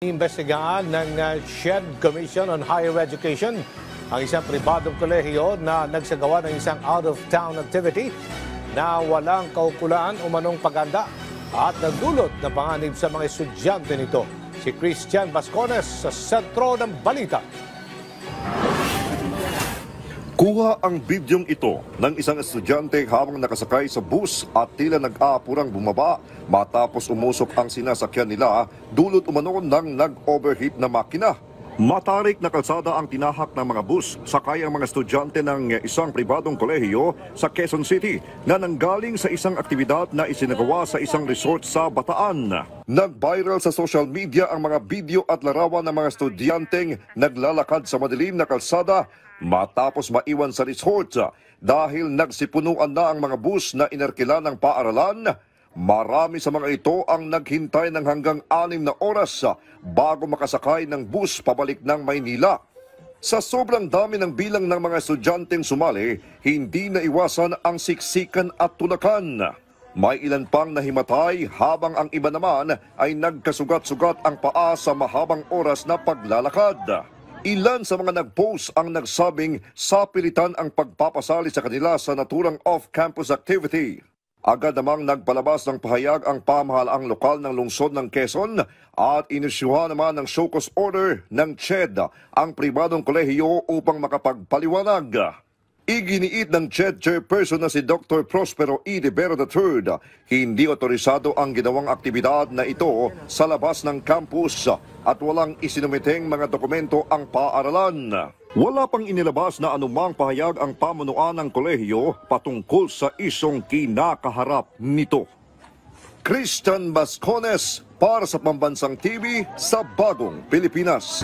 Imbestigahan ng SHED Commission on Higher Education ang isang pribadong kolehiyo na nagsagawa ng isang out-of-town activity na walang kaukulaan o manong paganda at nagdulot ng panganib sa mga estudyante nito. Si Christian Vascones sa sentro ng balita. Kuha ang bidyong ito ng isang estudyante habang nakasakay sa bus at tila nag-aapurang bumaba matapos umusok ang sinasakyan nila dulot umano ng nag-overheat na makina. Matarik na kalsada ang tinahak ng mga bus sakay ang mga estudyante ng isang pribadong kolehiyo sa Quezon City na nanggaling sa isang aktibidad na isinagawa sa isang resort sa Bataan. Nag-viral sa social media ang mga video at larawan ng mga estudyanteng naglalakad sa madilim na kalsada matapos maiwan sa resort dahil nagsipunuan na ang mga bus na inerkila ng paaralan. Marami sa mga ito ang naghintay ng hanggang 6 na oras bago makasakay ng bus pabalik ng Maynila. Sa sobrang dami ng bilang ng mga estudyanteng sumali, hindi naiwasan ang siksikan at tunakan. May ilan pang nahimatay habang ang iba naman ay nagkasugat-sugat ang paa sa mahabang oras na paglalakad. Ilan sa mga nag-post ang nagsabing sapilitan ang pagpapasali sa kanila sa naturang off-campus activity. Agad namang nagpalabas ng pahayag ang pamahalaang lokal ng lungsod ng Quezon at inisyuhan naman ng show cause order ng SHED ang pribadong kolehiyo upang makapagpaliwanag. Iginiit ng SHED chairperson na si Dr. Prospero E. Rivera III, hindi otorisado ang ginawang aktibidad na ito sa labas ng campus at walang isinumiteng mga dokumento ang paaralan. Wala pang inilabas na anumang pahayag ang pamunuan ng kolehiyo patungkol sa isyong kinakaharap nito. Christian Vascones para sa Pambansang TV sa Bagong Pilipinas.